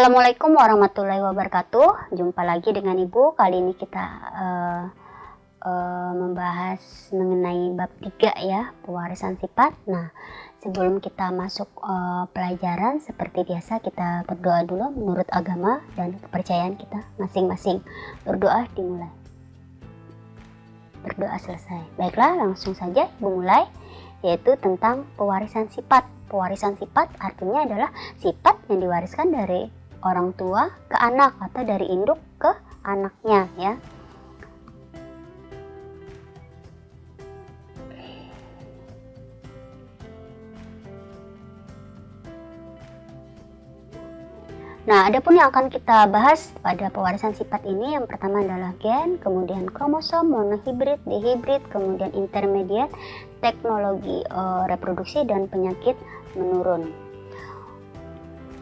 Assalamualaikum warahmatullahi wabarakatuh. Jumpa lagi dengan Ibu. Kali ini kita membahas mengenai bab 3 ya, pewarisan sifat. Nah, sebelum kita masuk pelajaran, seperti biasa kita berdoa dulu menurut agama dan kepercayaan kita masing-masing. Berdoa dimulai. Berdoa selesai. Baiklah, langsung saja Ibu mulai, yaitu tentang pewarisan sifat. Pewarisan sifat artinya adalah sifat yang diwariskan dari orang tua ke anak atau dari induk ke anaknya ya. Nah, adapun yang akan kita bahas pada pewarisan sifat ini, yang pertama adalah gen, kemudian kromosom, monohibrid, dihibrid, kemudian intermediate, teknologi reproduksi, dan penyakit menurun.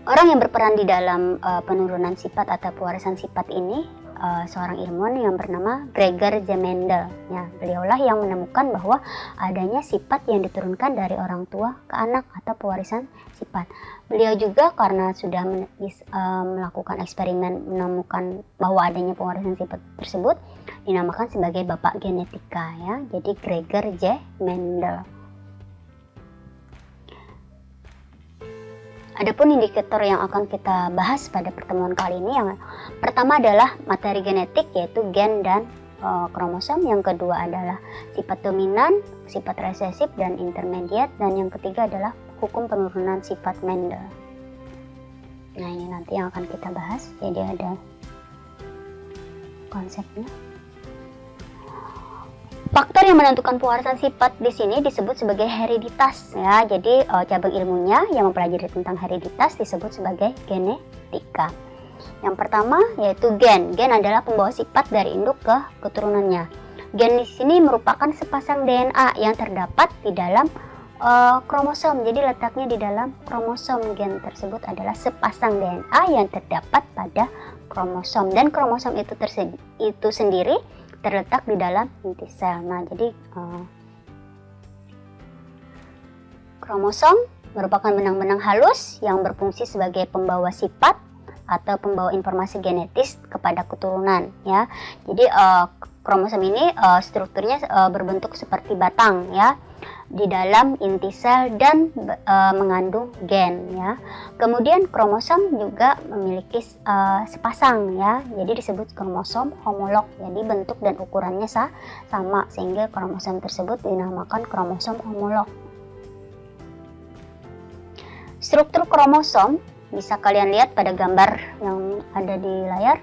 Orang yang berperan di dalam penurunan sifat atau pewarisan sifat ini seorang ilmuwan yang bernama Gregor G. Mendel. Ya, beliaulah yang menemukan bahwa adanya sifat yang diturunkan dari orang tua ke anak atau pewarisan sifat. Beliau juga karena sudah melakukan eksperimen menemukan bahwa adanya pewarisan sifat tersebut, dinamakan sebagai bapak genetika ya. Jadi Gregor J. Mendel. Adapun indikator yang akan kita bahas pada pertemuan kali ini, yang pertama adalah materi genetik, yaitu gen dan kromosom. Yang kedua adalah sifat dominan, sifat resesif dan intermediate, dan yang ketiga adalah hukum penurunan sifat Mendel. Nah, ini nanti yang akan kita bahas. Jadi ada konsepnya. Faktor yang menentukan pewarisan sifat di sini disebut sebagai hereditas ya. Jadi cabang ilmunya yang mempelajari tentang hereditas disebut sebagai genetika. Yang pertama yaitu gen. Gen adalah pembawa sifat dari induk ke keturunannya. Gen di sini merupakan sepasang DNA yang terdapat di dalam kromosom. Jadi letaknya di dalam kromosom. Gen tersebut adalah sepasang DNA yang terdapat pada kromosom, dan kromosom itu sendiri terletak di dalam inti sel. Nah, jadi kromosom merupakan benang-benang halus yang berfungsi sebagai pembawa sifat atau pembawa informasi genetis kepada keturunan ya. Jadi kromosom ini strukturnya berbentuk seperti batang ya, di dalam inti sel dan mengandung gen ya. Kemudian kromosom juga memiliki sepasang ya, jadi disebut kromosom homolog. Jadi bentuk dan ukurannya sama, sehingga kromosom tersebut dinamakan kromosom homolog. Struktur kromosom bisa kalian lihat pada gambar yang ada di layar.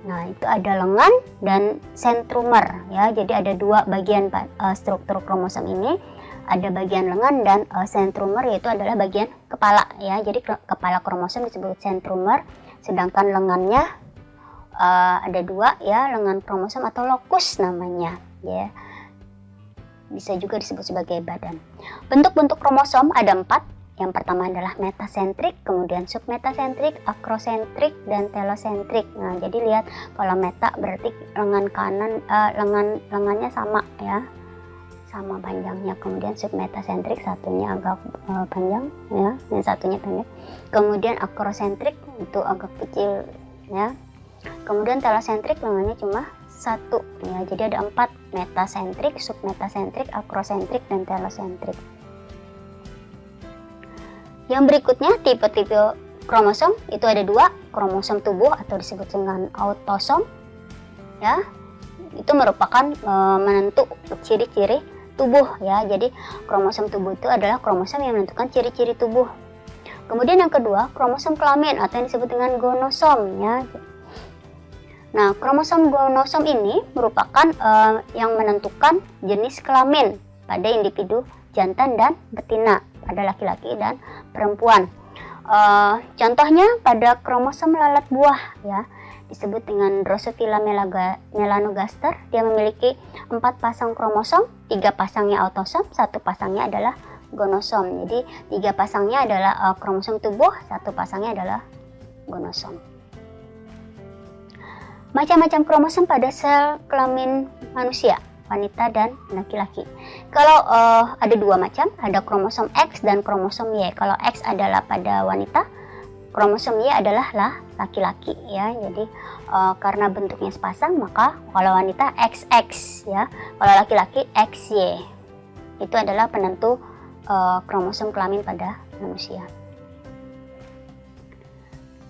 Nah, itu ada lengan dan sentromer ya. Jadi ada dua bagian struktur kromosom ini. Ada bagian lengan dan sentromer, yaitu adalah bagian kepala ya. Jadi kepala kromosom disebut sentromer, sedangkan lengannya ada dua ya, lengan kromosom atau lokus namanya ya. Bisa juga disebut sebagai badan. Bentuk-bentuk kromosom ada 4. Yang pertama adalah metasentrik, kemudian submetasentrik, akrosentrik, dan telosentrik. Nah, jadi lihat kalau meta berarti lengan kanan, lengannya sama ya, sama panjangnya. Kemudian submetasentrik satunya agak panjang ya, dan satunya pendek. Kemudian akrosentrik itu agak kecil ya. Kemudian telosentrik lengannya cuma satu ya. Jadi ada 4: metasentrik, submetasentrik, akrosentrik, dan telosentrik. Yang berikutnya tipe-tipe kromosom itu ada 2: kromosom tubuh atau disebut dengan autosom ya. Itu merupakan menentu ciri-ciri tubuh ya. Jadi kromosom tubuh itu adalah kromosom yang menentukan ciri-ciri tubuh. Kemudian yang kedua, kromosom kelamin atau yang disebut dengan gonosom ya. Nah, kromosom gonosom ini merupakan yang menentukan jenis kelamin pada individu jantan dan betina, pada laki-laki dan perempuan. Contohnya pada kromosom lalat buah ya, disebut dengan Drosophila melanogaster. Dia memiliki 4 pasang kromosom, 3 pasangnya autosom, 1 pasangnya adalah gonosom. Jadi 3 pasangnya adalah kromosom tubuh, 1 pasangnya adalah gonosom. Macam-macam kromosom pada sel kelamin manusia, wanita dan laki-laki. Kalau ada 2 macam, ada kromosom X dan kromosom Y. Kalau X adalah pada wanita, kromosom Y adalah laki-laki ya. Jadi karena bentuknya sepasang, maka kalau wanita XX ya, kalau laki-laki XY. Itu adalah penentu kromosom kelamin pada manusia.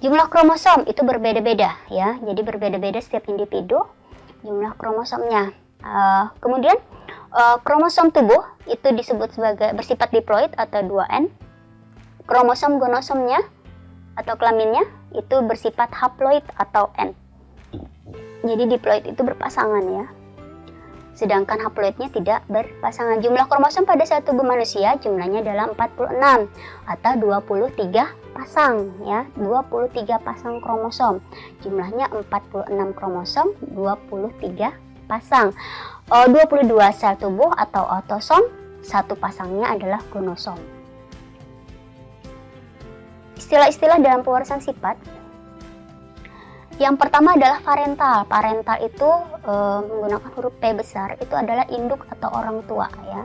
Jumlah kromosom itu berbeda-beda ya, jadi berbeda-beda setiap individu jumlah kromosomnya. Kemudian kromosom tubuh itu disebut sebagai bersifat diploid atau 2N. Kromosom gonosomnya atau kelaminnya itu bersifat haploid atau N. Jadi diploid itu berpasangan ya, sedangkan haploidnya tidak berpasangan. Jumlah kromosom pada satu tubuh manusia jumlahnya adalah 46 atau 23 pasang ya, 23 pasang kromosom. Jumlahnya 46 kromosom, 23 pasang. 22 sel tubuh atau autosom, satu pasangnya adalah gonosom. Istilah-istilah dalam pewarisan sifat. Yang pertama adalah parental. Parental itu menggunakan huruf P besar, itu adalah induk atau orang tua ya.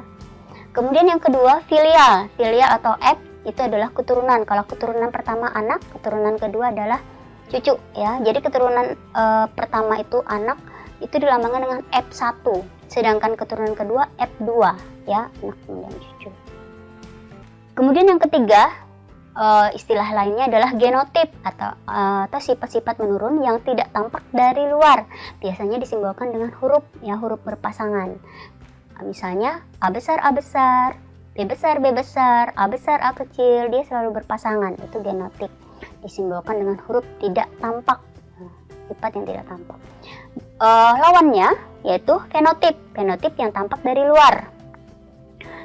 Kemudian yang kedua filial. Filial atau F itu adalah keturunan. Kalau keturunan pertama anak, keturunan kedua adalah cucu ya. Jadi keturunan pertama itu anak, itu dilambangkan dengan F1. Sedangkan keturunan kedua F2 ya, anak kemudian cucu. Kemudian yang ketiga, istilah lainnya adalah genotip atau sifat-sifat menurun yang tidak tampak dari luar. Biasanya disimbolkan dengan huruf ya, huruf berpasangan. Misalnya A besar, B besar, B besar, A besar, A kecil, dia selalu berpasangan. Itu genotip, disimbolkan dengan huruf tidak tampak, sifat yang tidak tampak. Lawannya yaitu fenotip, fenotip yang tampak dari luar.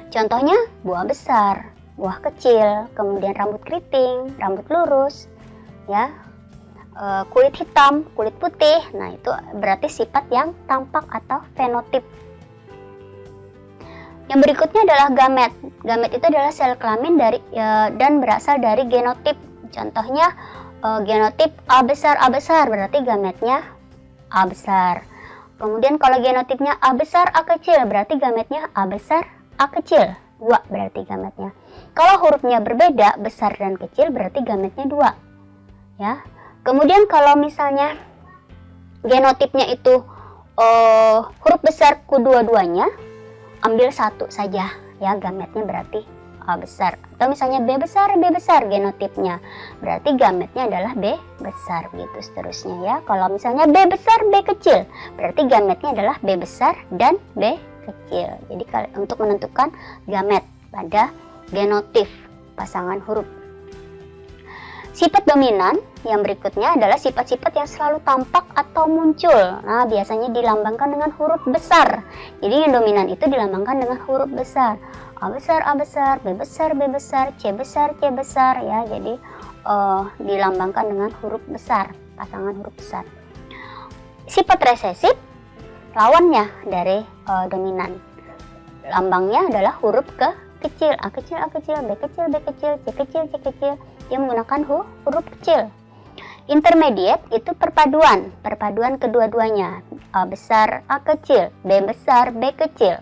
Contohnya buah besar, buah kecil, kemudian rambut keriting, rambut lurus, ya, kulit hitam, kulit putih. Nah itu berarti sifat yang tampak atau fenotip. Yang berikutnya adalah gamet. Gamet itu adalah sel kelamin dan berasal dari genotip. Contohnya genotip A besar berarti gametnya A besar. Kemudian kalau genotipnya A besar A kecil berarti gametnya A besar A kecil. 2 berarti gametnya. Kalau hurufnya berbeda, besar dan kecil, berarti gametnya 2 ya. Kemudian kalau misalnya genotipnya itu huruf besar kedua-duanya, ambil satu saja ya, gametnya berarti A besar. Atau misalnya B besar genotipnya, berarti gametnya adalah B besar, gitu seterusnya ya. Kalau misalnya B besar B kecil, berarti gametnya adalah B besar dan B kecil. Jadi untuk menentukan gamet pada genotip pasangan huruf. Sifat dominan yang berikutnya adalah sifat-sifat yang selalu tampak atau muncul. Nah, biasanya dilambangkan dengan huruf besar. Jadi yang dominan itu dilambangkan dengan huruf besar. A besar, B besar, C besar ya. Jadi dilambangkan dengan huruf besar, pasangan huruf besar. Sifat resesif lawannya dari dominan. Lambangnya adalah huruf kecil, A kecil, B kecil, C kecil, yang menggunakan huruf kecil. Intermediate itu perpaduan kedua-duanya, A besar, A kecil, B besar, B kecil.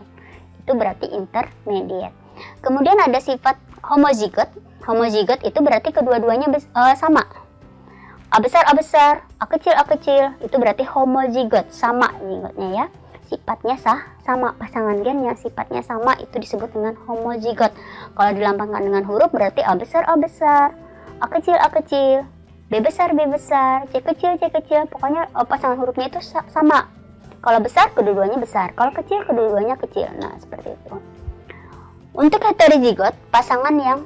Itu berarti intermediate. Kemudian ada sifat homozigot. Homozigot itu berarti kedua-duanya sama. A besar, A kecil, itu berarti homozigot, sama zigotnya ya. Sifatnya sama, pasangan gen yang sifatnya sama itu disebut dengan homozigot. Kalau dilambangkan dengan huruf berarti A besar, A kecil, B besar, C kecil, pokoknya pasangan hurufnya itu sama. Kalau besar, kedua-duanya besar. Kalau kecil, kedua-duanya kecil. Nah, seperti itu. Untuk heterozigot, pasangan yang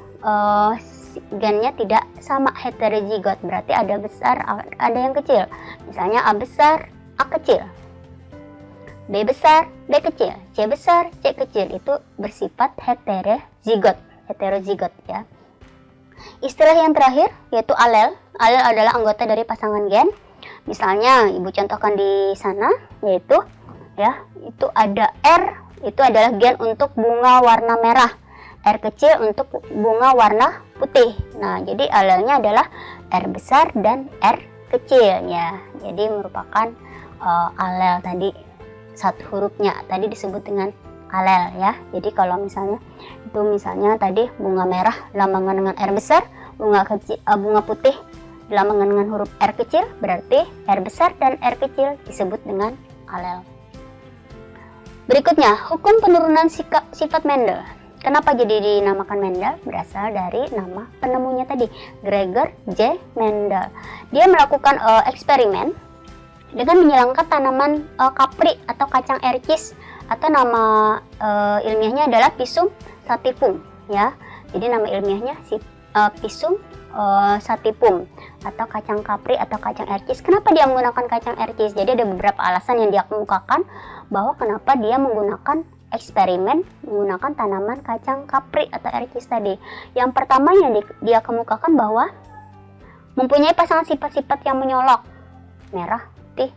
gennya tidak sama, heterozigot berarti ada besar, ada yang kecil. Misalnya A besar, A kecil, B besar, B kecil, C besar, C kecil, itu bersifat heterozigot ya. Istilah yang terakhir yaitu alel. Alel adalah anggota dari pasangan gen. Misalnya Ibu contohkan di sana, yaitu ya, itu ada R, itu adalah gen untuk bunga warna merah. R kecil untuk bunga warna putih. Nah, jadi alelnya adalah R besar dan R kecil ya. Jadi merupakan alel tadi, satu hurufnya tadi disebut dengan alel ya. Jadi kalau misalnya itu misalnya tadi bunga merah lambangkan dengan R besar, bunga kecil, bunga putih dilambangkan dengan huruf R kecil, berarti R besar dan R kecil disebut dengan alel. Berikutnya, hukum penurunan sifat Mendel. Kenapa jadi dinamakan Mendel? Berasal dari nama penemunya tadi, Gregor J. Mendel. Dia melakukan eksperimen dengan menyilangkan tanaman kapri atau kacang ercis, atau nama ilmiahnya adalah Pisum sativum, ya. Jadi nama ilmiahnya Pisum sativum atau kacang kapri atau kacang ercis. Kenapa dia menggunakan kacang ercis? Jadi ada beberapa alasan yang dia kemukakan bahwa kenapa dia menggunakan eksperimen menggunakan tanaman kacang kapri atau ercis tadi. Yang pertama yang dia kemukakan bahwa mempunyai pasangan sifat-sifat yang menyolok, merah, putih,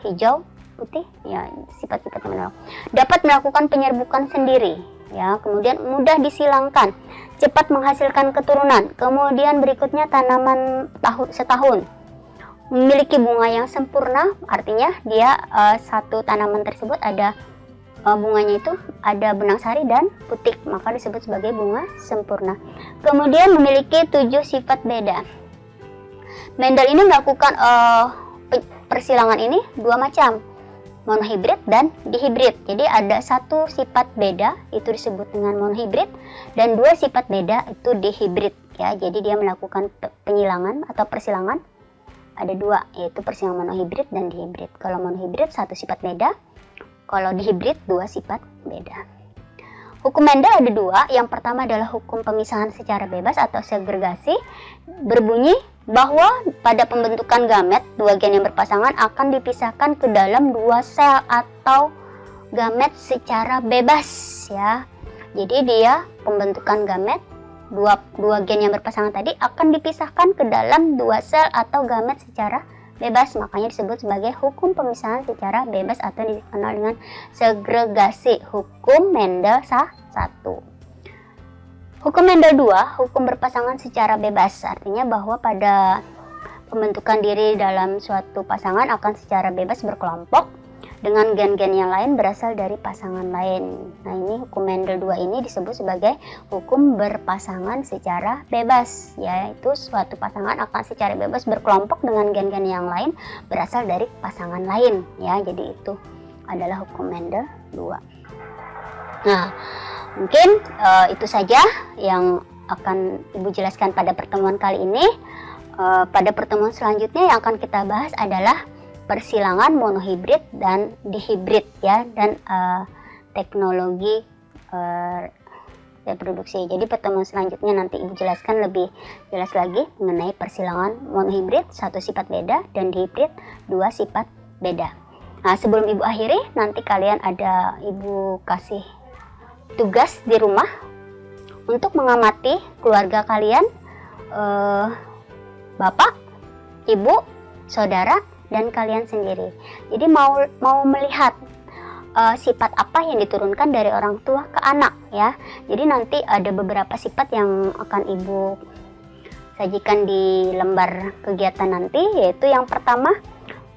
hijau, putih, ya, sifat-sifat yang menyolok. Dapat melakukan penyerbukan sendiri, ya, kemudian mudah disilangkan, cepat menghasilkan keturunan. Kemudian berikutnya tanaman setahun, memiliki bunga yang sempurna, artinya dia satu tanaman tersebut ada bunganya itu ada benang sari dan putik, maka disebut sebagai bunga sempurna. Kemudian memiliki 7 sifat beda. Mendel ini melakukan persilangan ini 2 macam, monohibrid dan dihibrid. Jadi ada 1 sifat beda itu disebut dengan monohibrid dan 2 sifat beda itu dihibrid, ya. Jadi dia melakukan penyilangan atau persilangan ada 2, yaitu persilangan monohibrid dan dihibrid. Kalau monohibrid 1 sifat beda, kalau dihibrid 2 sifat beda. Hukum Mendel ada 2. Yang pertama adalah hukum pemisahan secara bebas atau segregasi, berbunyi bahwa pada pembentukan gamet 2 gen yang berpasangan akan dipisahkan ke dalam 2 sel atau gamet secara bebas, ya. Jadi dia pembentukan gamet dua gen yang berpasangan tadi akan dipisahkan ke dalam 2 sel atau gamet secara bebas, makanya disebut sebagai hukum pemisahan secara bebas atau dikenal dengan segregasi. Hukum Mendel 1. Hukum Mendel 2, hukum berpasangan secara bebas, artinya bahwa pada pembentukan diri dalam suatu pasangan akan secara bebas berkelompok dengan gen-gen yang lain berasal dari pasangan lain. Nah, ini hukum Mendel 2 ini disebut sebagai hukum berpasangan secara bebas, yaitu suatu pasangan akan secara bebas berkelompok dengan gen-gen yang lain berasal dari pasangan lain, ya. Jadi itu adalah hukum Mendel 2. Nah, mungkin itu saja yang akan Ibu jelaskan pada pertemuan kali ini. Pada pertemuan selanjutnya yang akan kita bahas adalah persilangan monohibrid dan dihibrid, ya, dan teknologi reproduksi. Jadi pertemuan selanjutnya nanti Ibu jelaskan lebih jelas lagi mengenai persilangan monohibrid 1 sifat beda dan dihibrid 2 sifat beda. Nah, sebelum Ibu akhiri, nanti kalian ada Ibu kasih tugas di rumah untuk mengamati keluarga kalian, bapak, ibu, saudara, dan kalian sendiri. Jadi mau melihat sifat apa yang diturunkan dari orang tua ke anak, ya. Jadi nanti ada beberapa sifat yang akan Ibu sajikan di lembar kegiatan nanti, yaitu yang pertama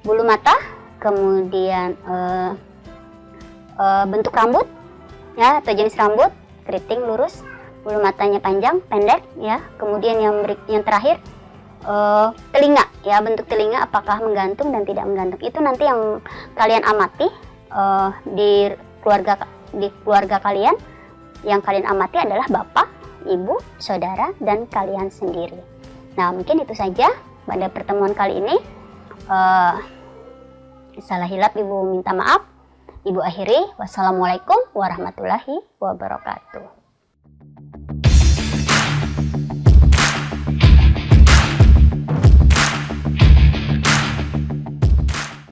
bulu mata, kemudian bentuk rambut, ya, atau jenis rambut, keriting, lurus, bulu matanya panjang, pendek, ya. Kemudian yang terakhir telinga, ya, bentuk telinga apakah menggantung dan tidak menggantung. Itu nanti yang kalian amati di keluarga kalian. Yang kalian amati adalah bapak, ibu, saudara, dan kalian sendiri. Nah, mungkin itu saja pada pertemuan kali ini. Salah hilap Ibu minta maaf. Ibu akhiri, wassalamualaikum warahmatullahi wabarakatuh.